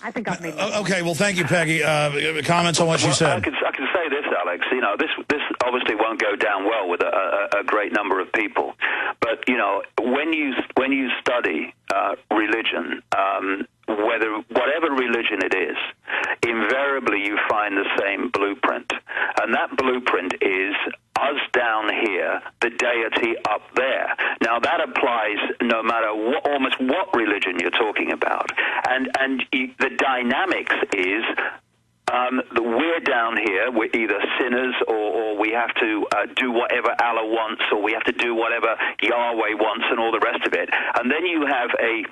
I think I've made. Okay, well, thank you, Peggy. Comments on what she said. I can say this, Alex. You know, this obviously won't go down well with a great number of people. But you know, when you study religion, whatever religion it is, invariably you find the same blueprint, and that blueprint is us down here, the deity up there. Now that applies no matter almost what religion you're talking about, and the dynamics is we're down here, we're either sinners or we have to do whatever Allah wants, or we have to do whatever Yahweh wants, and all the rest of it. And then you have a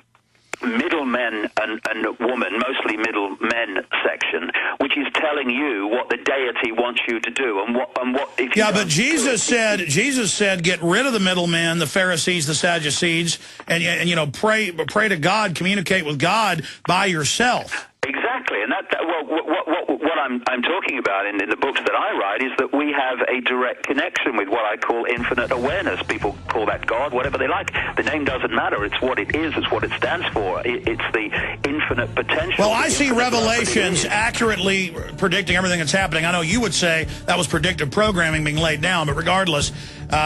middlemen and woman, mostly middle men section, which is telling you what the deity wants you to do, and what if you but Jesus said get rid of the middlemen, the Pharisees, the Sadducees, and you know, pray to God, communicate with God by yourself. Exactly, and what I'm talking about in the books that I write is that we have a direct connection with what I call infinite awareness. People call that God, whatever they like. The name doesn't matter. It's what it is. It's what it stands for. It's the infinite potential. Well, I see Revelations accurately predicting everything that's happening. I know you would say that was predictive programming being laid down, but regardless,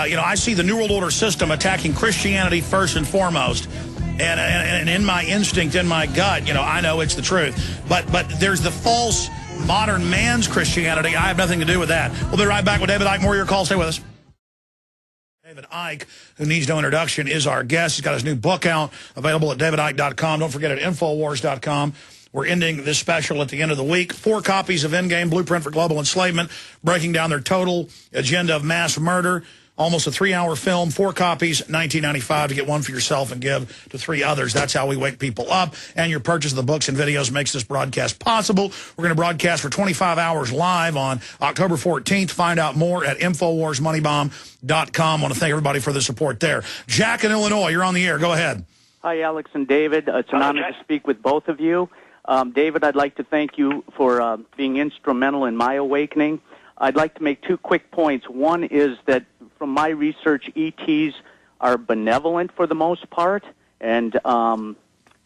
you know, I see the New World Order system attacking Christianity first and foremost. And in my instinct, in my gut, you know, I know it's the truth. But there's the false modern man's Christianity. I have nothing to do with that. We'll be right back with David Icke. More of your calls. Stay with us. David Icke, who needs no introduction, is our guest. He's got his new book out, available at davidicke.com. Don't forget at Infowars.com. We're ending this special at the end of the week. 4 copies of Endgame, Blueprint for Global Enslavement, breaking down their total agenda of mass murder. Almost a 3-hour film, 4 copies, $19.95 to get one for yourself and give to 3 others. That's how we wake people up. And your purchase of the books and videos makes this broadcast possible. We're going to broadcast for 25 hours live on October 14th. Find out more at InfoWarsMoneyBomb.com. I want to thank everybody for the support there. Jack in Illinois, you're on the air. Go ahead. Hi, Alex and David. It's an honor to speak with both of you. David, I'd like to thank you for being instrumental in my awakening. I'd like to make 2 quick points. One is that from my research, ETs are benevolent for the most part, and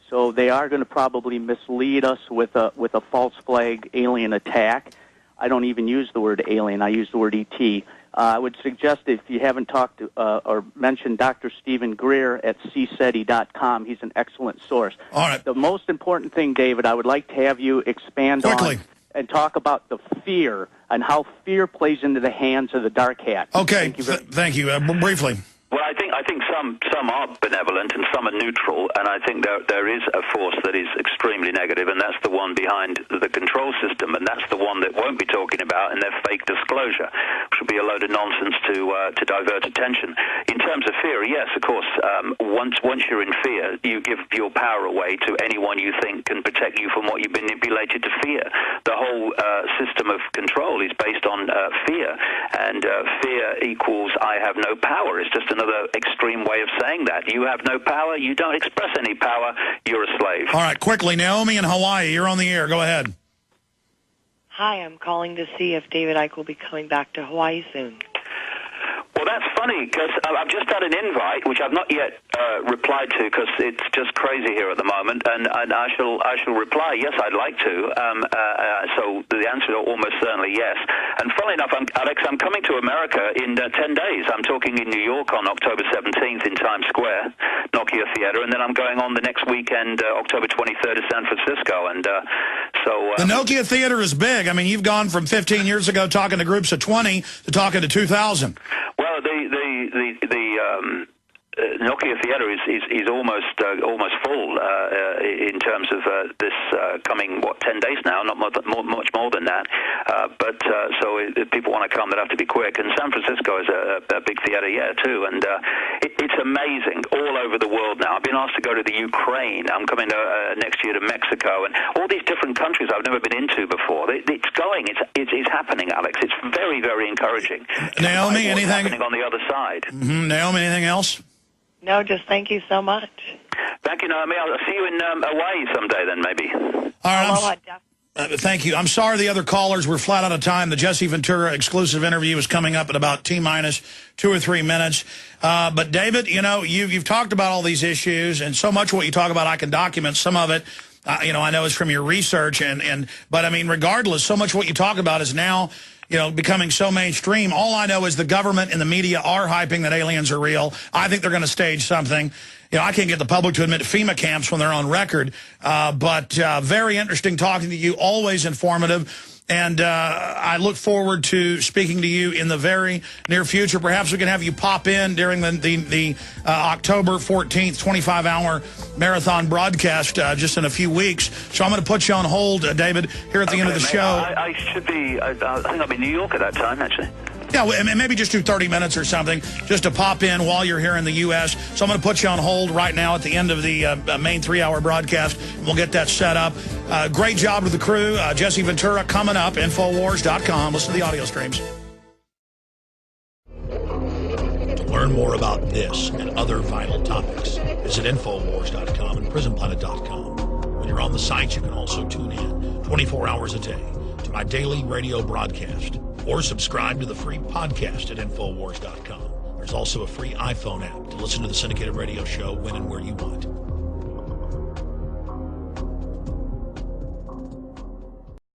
so they are going to probably mislead us with a false flag alien attack. I don't even use the word alien. I use the word ET. I would suggest if you haven't talked to, or mentioned Dr. Stephen Greer at cseti.com, he's an excellent source. All right. The most important thing, David, I would like to have you expand on and talk about the fear and how fear plays into the hands of the dark hat. Okay, thank you. Briefly. Well, I think some are benevolent and some are neutral, and I think there is a force that is extremely negative, and that's the one behind the control system, and that's the one that won't be talking about in their fake disclosure, which will be a load of nonsense to divert attention. In terms of fear, yes, of course, once you're in fear, you give your power away to anyone you think can protect you from what you've been manipulated to fear. The whole system of control is based on fear, and fear equals I have no power. It's just another extreme way of saying that. You have no power, you don't express any power, you're a slave. All right, quickly, Naomi in Hawaii, you're on the air. Go ahead. Hi, I'm calling to see if David Icke will be coming back to Hawaii soon. Well, that's funny, because I've just had an invite, which I've not yet replied to, because it's just crazy here at the moment, and I shall reply, yes, I'd like to. So the answer is almost certainly yes. And funnily enough, Alex, I'm coming to America in 10 days. I'm talking in New York on October 17th in Times Square, Nokia Theater, and then I'm going on the next weekend, October 23rd to San Francisco. And so the Nokia Theater is big. I mean, you've gone from 15 years ago talking to groups of 20 to talking to 2,000. Well, the Nokia Theater is almost full in terms of this coming 10 days now, not much more than that. But so if people want to come, they have to be quick. And San Francisco is a big theater, too. And it's amazing all over the world now. I've been asked to go to the Ukraine. I'm coming next year to Mexico, and all these different countries I've never been into before. It's happening, Alex. It's very, very encouraging. Naomi, anything happening on the other side? Naomi, anything else? No, just thank you so much. Thank you, Naomi. I'll see you in Hawaii someday then, maybe. All right. Thank you. I'm sorry the other callers were flat out of time. The Jesse Ventura exclusive interview is coming up in about T-minus 2 or 3 minutes. But, David, you know, you've talked about all these issues, and so much of what you talk about I can document. Some of it I know is from your research, but I mean, regardless, so much what you talk about is now, becoming so mainstream. All I know is the government and the media are hyping that aliens are real. I think they're going to stage something. I can't get the public to admit FEMA camps when they're on record. But very interesting talking to you, always informative. And I look forward to speaking to you in the very near future. Perhaps we can have you pop in during the October 14th 25-hour marathon broadcast just in a few weeks. So I'm going to put you on hold, David, here at the end of the show. I should be, I think I'll be in New York at that time, actually. Yeah, maybe just do 30 minutes or something just to pop in while you're here in the U.S. So I'm going to put you on hold right now at the end of the main 3-hour broadcast, and we'll get that set up. Great job with the crew. Jesse Ventura coming up, Infowars.com. Listen to the audio streams. To learn more about this and other vital topics, visit Infowars.com and PrisonPlanet.com. When you're on the site, you can also tune in 24 hours a day to my daily radio broadcast, or subscribe to the free podcast at Infowars.com. There's also a free iPhone app to listen to the syndicated radio show when and where you want.